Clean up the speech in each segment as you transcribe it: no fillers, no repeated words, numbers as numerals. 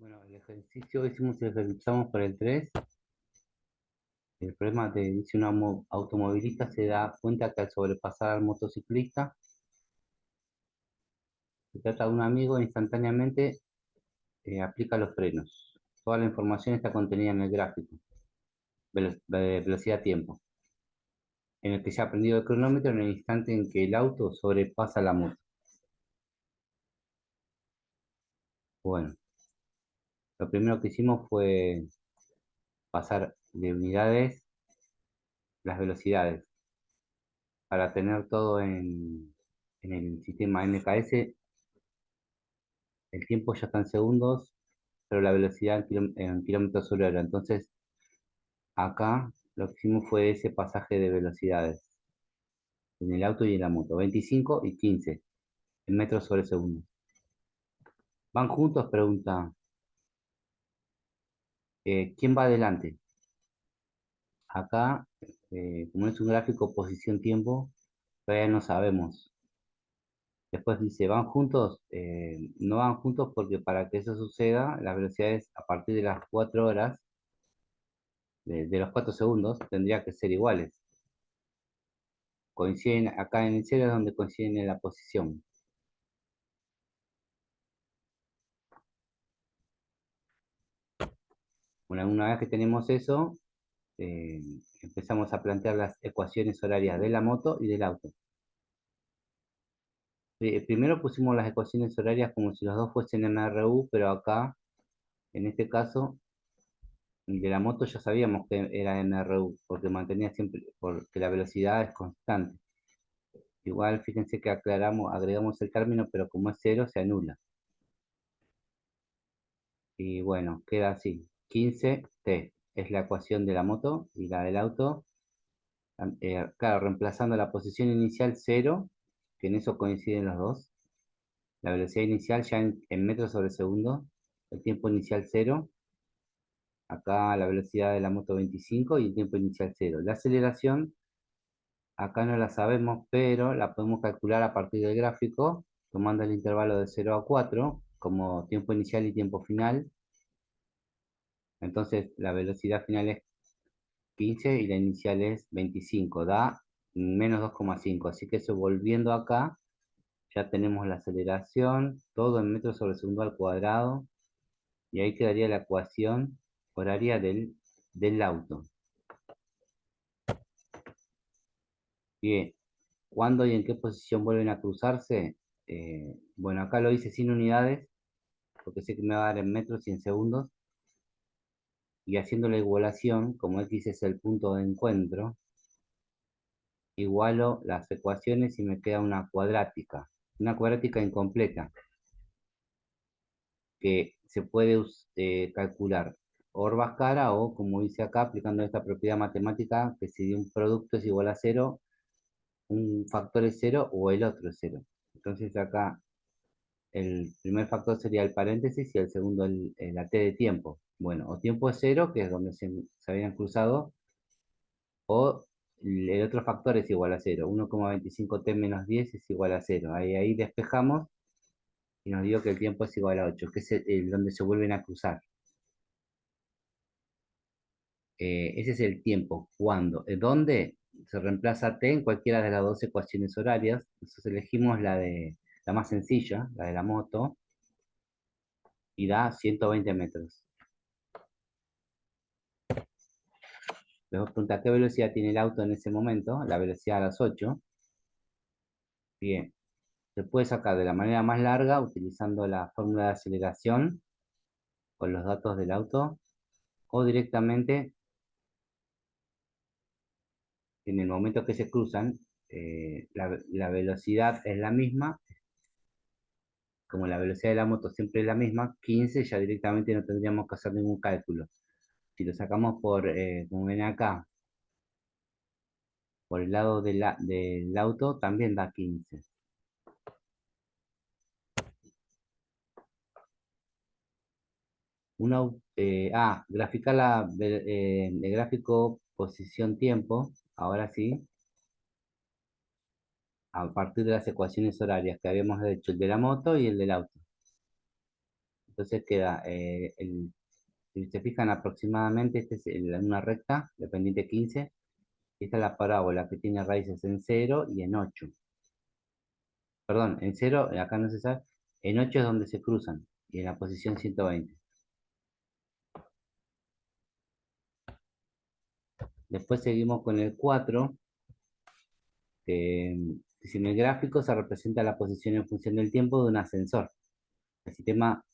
Bueno, el ejercicio hicimos el empezamos por el 3. El problema dice un automovilista se da cuenta que al sobrepasar al motociclista, se trata de un amigo e instantáneamente aplica los frenos. Toda la información está contenida en el gráfico, velocidad-tiempo, en el que se ha aprendido el cronómetro en el instante en que el auto sobrepasa la moto. Bueno, lo primero que hicimos fue pasar de unidades las velocidades para tener todo en el sistema MKS. El tiempo ya está en segundos, pero la velocidad en kilómetros sobre hora. Entonces, acá lo que hicimos fue ese pasaje de velocidades en el auto y en la moto, 25 y 15 en metros sobre segundo. ¿Van juntos? Pregunta. ¿Quién va adelante? Acá, como es un gráfico posición-tiempo, todavía no sabemos. Después dice, ¿van juntos? No van juntos porque para que eso suceda, las velocidades a partir de las 4 horas, de los 4 segundos, tendría que ser iguales. Coinciden acá en el cero es donde coinciden en la posición. Una vez que tenemos eso, eh, empezamos a plantear las ecuaciones horarias de la moto y del auto. Primero pusimos las ecuaciones horarias como si los dos fuesen MRU, pero acá, en este caso, de la moto ya sabíamos que era MRU, porque mantenía siempre, porque la velocidad es constante. Igual, fíjense que agregamos el término, pero como es cero, se anula. Y bueno, queda así. 15T es la ecuación de la moto y la del auto. Claro, reemplazando la posición inicial cero, que en eso coinciden los dos. La velocidad inicial ya en metros sobre segundo. El tiempo inicial cero. Acá la velocidad de la moto 25 y el tiempo inicial cero. La aceleración, acá no la sabemos, pero la podemos calcular a partir del gráfico, tomando el intervalo de 0 a 4 como tiempo inicial y tiempo final. Entonces la velocidad final es 15 y la inicial es 25, da menos 2,5. Así que eso volviendo acá, ya tenemos la aceleración, todo en metros sobre segundo al cuadrado, y ahí quedaría la ecuación horaria del auto. Bien, ¿cuándo y en qué posición vuelven a cruzarse? Bueno, acá lo hice sin unidades, porque sé que me va a dar en metros y en segundos, y haciendo la igualación, como X es el punto de encuentro, igualo las ecuaciones y me queda una cuadrática incompleta, que se puede calcular Orbach-Cara o, como dice acá, aplicando esta propiedad matemática, que si un producto es igual a cero, un factor es cero o el otro es cero. Entonces acá el primer factor sería el paréntesis y el segundo la t de tiempo. Bueno, o tiempo es cero, que es donde se habían cruzado, o el otro factor es igual a cero. 1,25t menos 10 es igual a cero. Ahí despejamos y nos dio que el tiempo es igual a 8, que es donde se vuelven a cruzar. Ese es el tiempo. ¿Cuándo? ¿Dónde? Se reemplaza t en cualquiera de las dos ecuaciones horarias. Entonces elegimos la más sencilla, la de la moto, y da 120 metros. Luego pregunta, ¿qué velocidad tiene el auto en ese momento? La velocidad a las 8. Bien, se puede sacar de la manera más larga utilizando la fórmula de aceleración con los datos del auto, o directamente en el momento que se cruzan, la velocidad es la misma, como la velocidad de la moto siempre es la misma, 15 ya directamente no tendríamos que hacer ningún cálculo. Si lo sacamos como ven acá, por el lado del auto, también da 15. Graficar el gráfico posición-tiempo, ahora sí, a partir de las ecuaciones horarias que habíamos hecho, el de la moto y el del auto. Entonces queda, si se fijan aproximadamente, esta es una recta de pendiente 15, y esta es la parábola que tiene raíces en 0 y en 8. Perdón, en 0, acá no se sabe, en 8 es donde se cruzan, y en la posición 120. Después seguimos con el 4, que si en el gráfico se representa la posición en función del tiempo de un ascensor. El sistema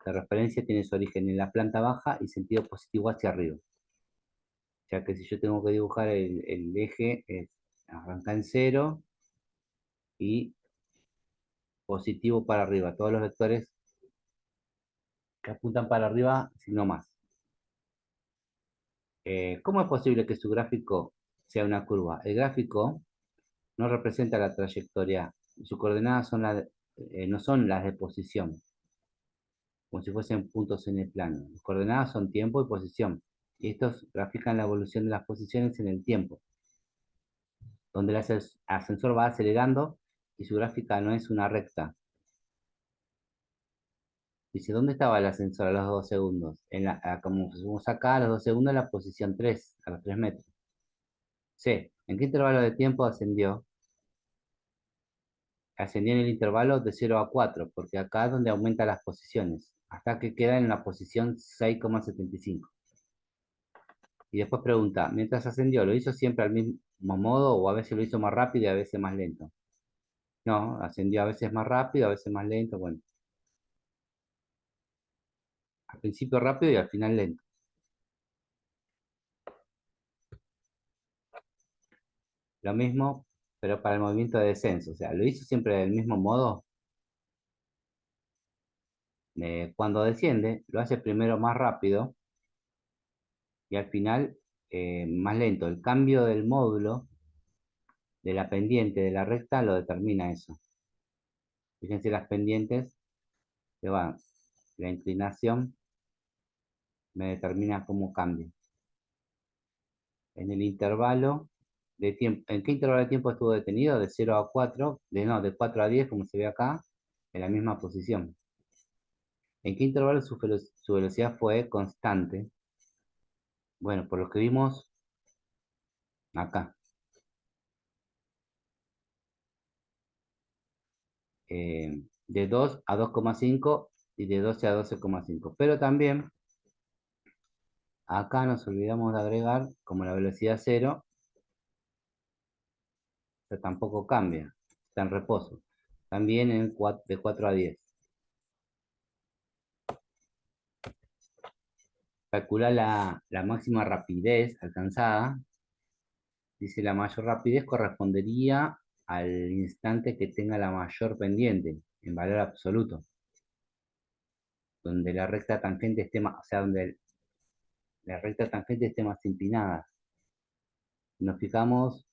de referencia tiene su origen en la planta baja y sentido positivo hacia arriba. O sea que si yo tengo que dibujar el eje, arranca en 0 y positivo para arriba. Todos los vectores que apuntan para arriba, sino más. ¿Cómo es posible que su gráfico sea una curva? El gráfico no representa la trayectoria. Sus coordenadas no son las de posición, como si fuesen puntos en el plano. Las coordenadas son tiempo y posición. Y estos grafican la evolución de las posiciones en el tiempo, donde el ascensor va acelerando y su gráfica no es una recta. Dice, ¿dónde estaba el ascensor a los 2 segundos? Como vemos acá, a los 2 segundos, en la posición 3, a los 3 metros. C. ¿En qué intervalo de tiempo ascendió? Ascendió en el intervalo de 0 a 4, porque acá es donde aumenta las posiciones, hasta que queda en la posición 6,75. Y después pregunta, mientras ascendió, ¿lo hizo siempre al mismo modo o a veces lo hizo más rápido y a veces más lento? No, ascendió a veces más rápido, a veces más lento. Bueno, al principio rápido y al final lento. Lo mismo, pero para el movimiento de descenso. O sea, lo hizo siempre del mismo modo. Cuando desciende, lo hace primero más rápido y al final más lento. El cambio del módulo de la pendiente de la recta lo determina eso. Fíjense las pendientes que van. La inclinación me determina cómo cambia. En el intervalo de tiempo, ¿en qué intervalo de tiempo estuvo detenido? De 0 a 4, de 4 a 10, como se ve acá, en la misma posición. ¿En qué intervalo su velocidad fue constante? Bueno, por lo que vimos acá, de 2 a 2,5 y de 12 a 12,5. Pero también acá nos olvidamos de agregar, como la velocidad 0, que tampoco cambia, está en reposo. También de 4 a 10. Calcula la máxima rapidez alcanzada. Dice, la mayor rapidez correspondería al instante que tenga la mayor pendiente, en valor absoluto, donde la recta tangente esté más, o sea, donde la recta tangente esté más inclinada. Si nos fijamos,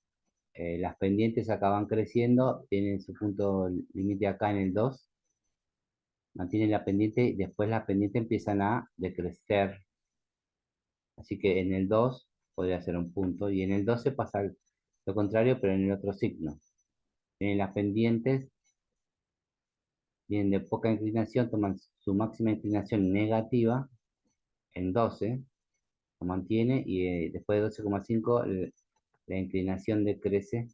las pendientes acaban creciendo, tienen su punto límite acá en el 2, mantienen la pendiente y después las pendientes empiezan a decrecer. Así que en el 2 podría ser un punto y en el 12 pasa lo contrario, pero en el otro signo. En las pendientes vienen de poca inclinación, toman su máxima inclinación negativa en 12, lo mantiene y después de 12,5 la inclinación decrece.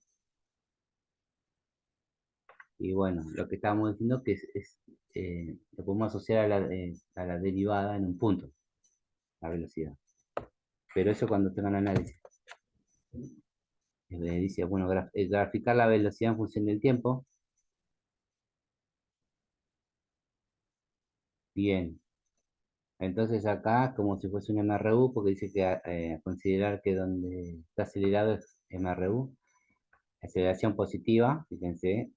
Y bueno, lo que estábamos diciendo que lo podemos asociar a la derivada en un punto, la velocidad. Pero eso cuando tengan análisis. Dice, bueno, graficar la velocidad en función del tiempo. Bien. Entonces acá, como si fuese un MRU, porque dice que considerar que donde está acelerado es MRU, aceleración positiva, fíjense.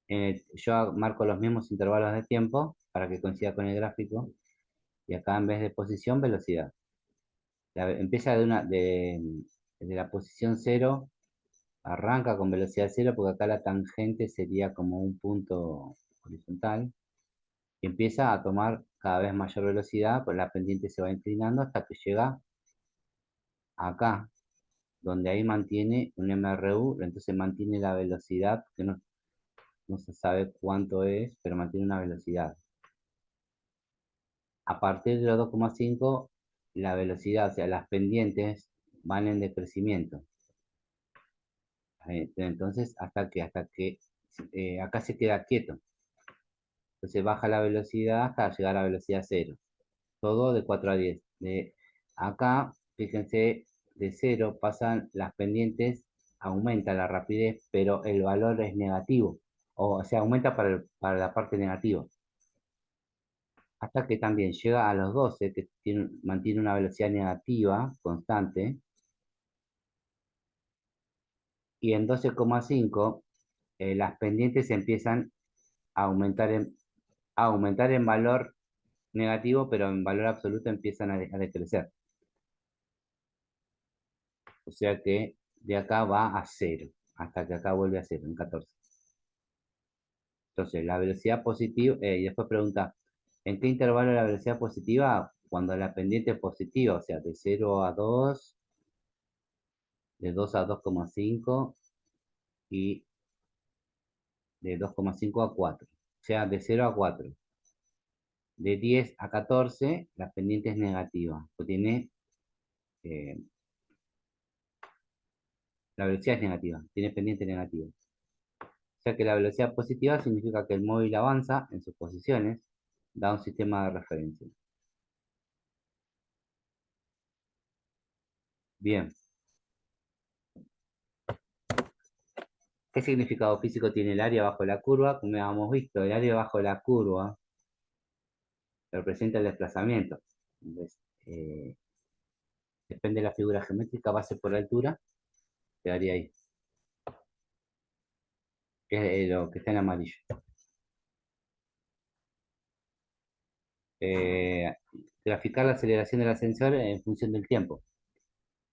Yo marco los mismos intervalos de tiempo para que coincida con el gráfico, y acá en vez de posición, velocidad. Empieza desde la posición 0, arranca con velocidad 0, porque acá la tangente sería como un punto horizontal, y empieza a tomar cada vez mayor velocidad, pues la pendiente se va inclinando hasta que llega acá, donde ahí mantiene un MRU, entonces mantiene la velocidad, que no se sabe cuánto es, pero mantiene una velocidad. a partir de los 2,5, la velocidad, o sea, las pendientes van en decrecimiento. Entonces, hasta que acá se queda quieto. Entonces baja la velocidad hasta llegar a la velocidad cero. Todo de 4 a 10. Acá, fíjense, de cero pasan las pendientes, aumenta la rapidez, pero el valor es negativo. O sea, aumenta para la parte negativa. Hasta que también llega a los 12, que mantiene una velocidad negativa constante. Y en 12,5 las pendientes empiezan a aumentar en valor negativo, pero en valor absoluto empiezan a decrecer. O sea que de acá va a cero, hasta que acá vuelve a cero, en 14. Entonces, la velocidad positiva, y después pregunta, ¿en qué intervalo la velocidad positiva? Cuando la pendiente es positiva, o sea, de 0 a 2, de 2 a 2,5 y de 2,5 a 4. O sea, de 0 a 4. De 10 a 14, la pendiente es negativa. Pues eh, la velocidad es negativa, tiene pendiente negativa. O sea que la velocidad positiva significa que el móvil avanza en sus posiciones, da un sistema de referencia. Bien, ¿qué significado físico tiene el área bajo la curva? Como habíamos visto, el área bajo la curva representa el desplazamiento. Entonces, depende de la figura geométrica, base por altura, quedaría ahí, que es lo que está en amarillo. Eh, Graficar la aceleración del ascensor en función del tiempo.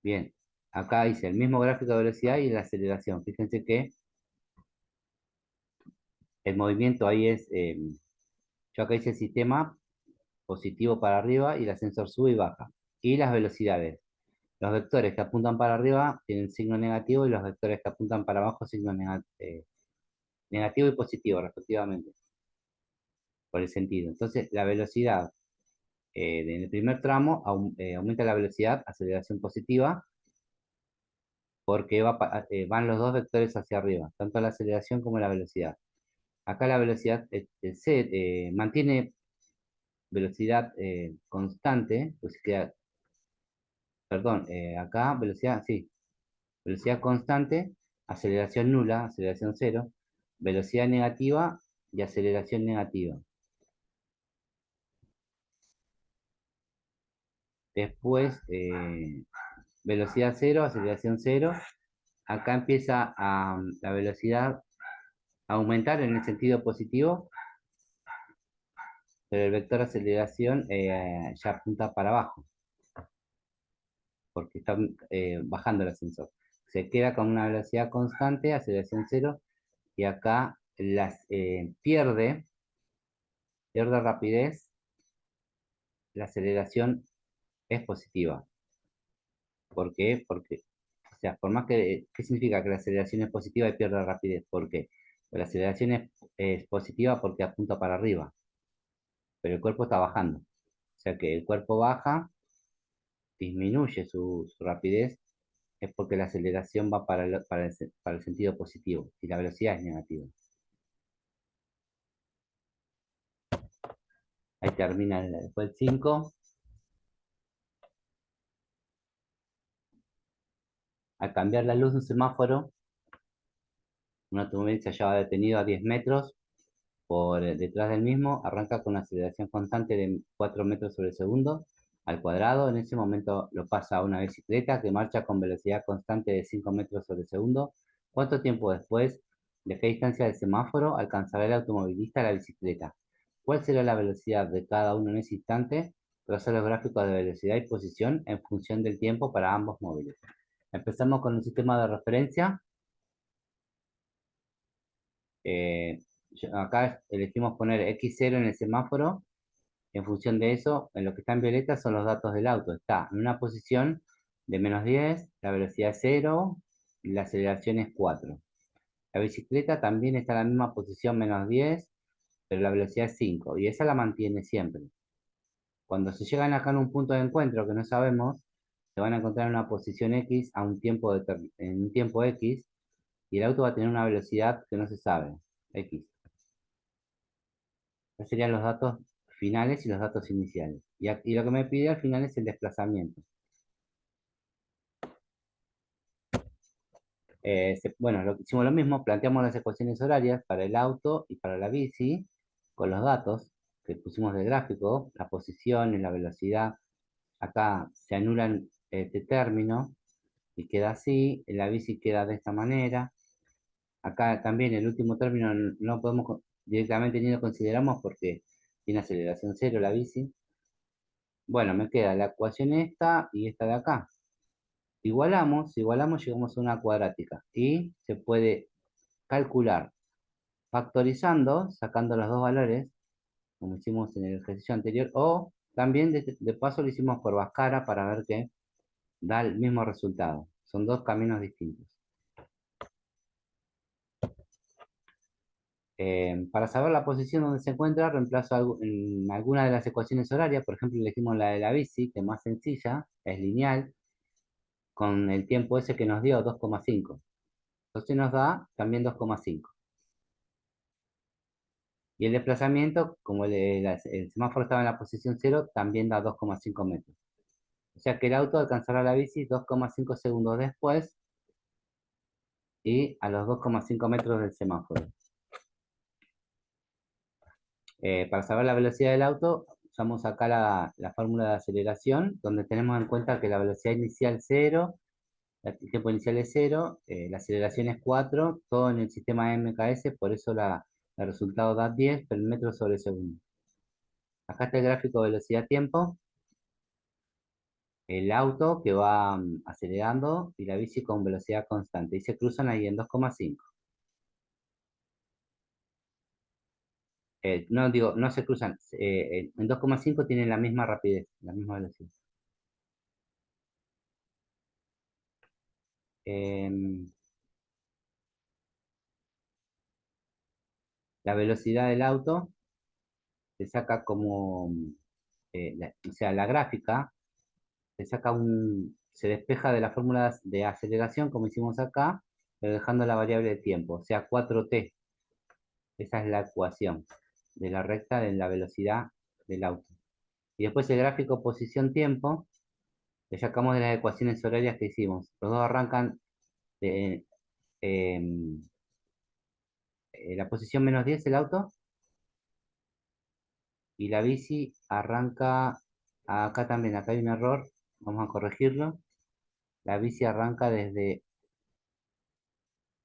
Bien, acá dice el mismo gráfico de velocidad y la aceleración. Fíjense que el movimiento ahí yo acá hice el sistema positivo para arriba y el ascensor sube y baja. Y las velocidades. Los vectores que apuntan para arriba tienen signo negativo y los vectores que apuntan para abajo signo negativo y positivo, respectivamente, por el sentido. Entonces, la velocidad en el primer tramo aumenta la velocidad, aceleración positiva, porque van los dos vectores hacia arriba, tanto la aceleración como la velocidad. Acá la velocidad mantiene velocidad constante, pues queda, perdón, acá velocidad, sí, velocidad constante, aceleración nula, aceleración cero, velocidad negativa y aceleración negativa. Después, velocidad cero, aceleración cero. Acá empieza la velocidad a aumentar en el sentido positivo, pero el vector aceleración ya apunta para abajo, porque está bajando el ascensor. Se queda con una velocidad constante, aceleración cero, y acá pierde rapidez, la aceleración es positiva. ¿Por qué? Porque, o sea, por más ¿qué significa que la aceleración es positiva y pierde rapidez? ¿Por qué? Pues la aceleración es positiva porque apunta para arriba, pero el cuerpo está bajando. O sea que el cuerpo baja, disminuye su rapidez, es porque la aceleración va para el sentido positivo y la velocidad es negativa. Ahí termina después el 5. Al cambiar la luz de un semáforo, un automóvil se hallaba detenido a 10 metros por detrás del mismo, arranca con una aceleración constante de 4 metros sobre segundo al cuadrado. En ese momento lo pasa a una bicicleta que marcha con velocidad constante de 5 metros sobre segundo. ¿Cuánto tiempo después, de qué distancia del semáforo, alcanzará el automovilista la bicicleta? ¿Cuál será la velocidad de cada uno en ese instante? Traza los gráficos de velocidad y posición en función del tiempo para ambos móviles. Empezamos con un sistema de referencia. Eh, Acá elegimos poner X0 en el semáforo. En función de eso, en lo que está en violeta son los datos del auto. Está en una posición de -10, la velocidad es 0 y la aceleración es 4. La bicicleta también está en la misma posición, -10, pero la velocidad es 5. Y esa la mantiene siempre. Cuando se llegan acá en un punto de encuentro que no sabemos, se van a encontrar en una posición X a un tiempo en un tiempo X, y el auto va a tener una velocidad que no se sabe, X. Estos serían los datos finales y los datos iniciales. Y lo que me pide al final es el desplazamiento. Bueno, hicimos lo mismo, planteamos las ecuaciones horarias para el auto y para la bici, con los datos que pusimos del gráfico, la posición y la velocidad. Acá se anulan este término y queda así, en la bici queda de esta manera. Acá también el último término no podemos directamente ni lo consideramos porque tiene aceleración cero la bici. Bueno, me queda la ecuación esta y esta de acá. Si igualamos, llegamos a una cuadrática y se puede calcular factorizando, sacando los dos valores, como hicimos en el ejercicio anterior, o también de paso lo hicimos por Bhaskara para ver que da el mismo resultado. Son dos caminos distintos. Para saber la posición donde se encuentra, reemplazo en alguna de las ecuaciones horarias. Por ejemplo, elegimos la de la bici, que es más sencilla, es lineal, con el tiempo ese que nos dio 2,5. Entonces nos da también 2,5. Y el desplazamiento, como el semáforo estaba en la posición cero, también da 2,5 metros. O sea que el auto alcanzará la bici 2,5 segundos después y a los 2,5 metros del semáforo. Para saber la velocidad del auto, usamos acá la fórmula de aceleración, donde tenemos en cuenta que la velocidad inicial es 0, el tiempo inicial es 0, la aceleración es 4, todo en el sistema MKS, por eso el resultado da 10 per metro sobre segundo. Acá está el gráfico de velocidad-tiempo, el auto que va acelerando y la bici con velocidad constante, y se cruzan ahí en 2,5. No digo, no se cruzan, en 2,5 tienen la misma rapidez, la misma velocidad. Em, la velocidad del auto se saca como, o sea, la gráfica se despeja de la fórmula de aceleración como hicimos acá, pero dejando la variable de tiempo, o sea, 4t. Esa es la ecuación de la recta de la velocidad del auto. Y después el gráfico posición-tiempo, le sacamos de las ecuaciones horarias que hicimos. Los dos arrancan de la posición -10 el auto, y la bici arranca, acá también, acá hay un error, vamos a corregirlo. La bici arranca desde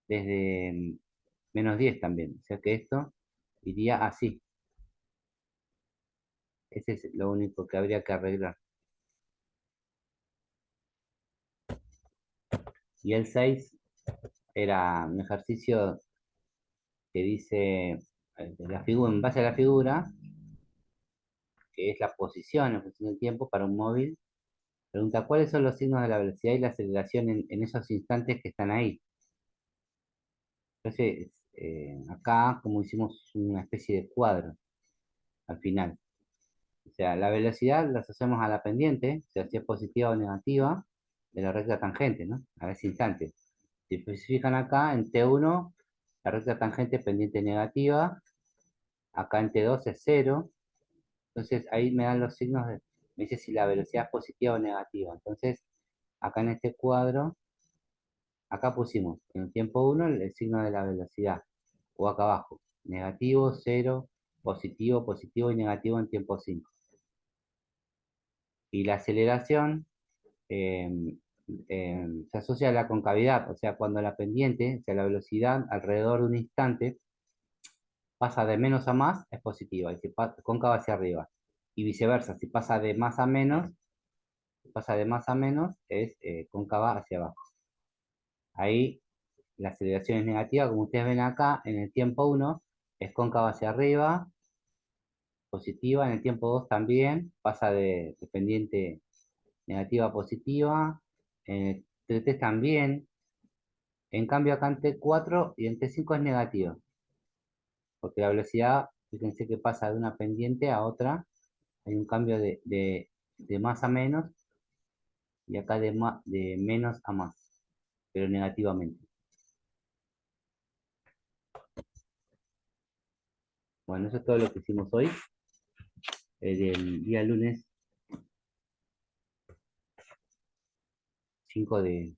-10 también, o sea que esto iría así. Ese es lo único que habría que arreglar. Y el 6 era un ejercicio que dice, en base a la figura, que es la posición en función del tiempo para un móvil, pregunta cuáles son los signos de la velocidad y la aceleración en esos instantes que están ahí. Entonces, acá como hicimos una especie de cuadro al final. O sea, la velocidad la asociamos a la pendiente, o sea, si es positiva o negativa, de la recta tangente, ¿no? A ese instante. Si se fijan acá, en T1, la recta tangente es pendiente negativa, acá en T2 es cero. Entonces ahí me dan los signos me dice si la velocidad es positiva o negativa. Entonces, acá en este cuadro, acá pusimos en el tiempo 1 el signo de la velocidad, o acá abajo, negativo, cero, positivo, positivo y negativo en tiempo 5. Y la aceleración eh, se asocia a la concavidad, o sea, cuando la pendiente, o sea, la velocidad alrededor de un instante pasa de menos a más, es positiva, y si cóncava hacia arriba. Y viceversa, si pasa de más a menos, es cóncava hacia abajo. Ahí la aceleración es negativa, como ustedes ven acá, en el tiempo 1 es cóncava hacia arriba, positiva, en el tiempo 2 también, pasa de pendiente negativa a positiva, en el T3 también, en cambio acá en T4 y en T5 es negativa, porque la velocidad, fíjense que pasa de una pendiente a otra Hay un cambio de más a menos y acá de menos a más, pero negativamente. Bueno, eso es todo lo que hicimos hoy, del día lunes 5 de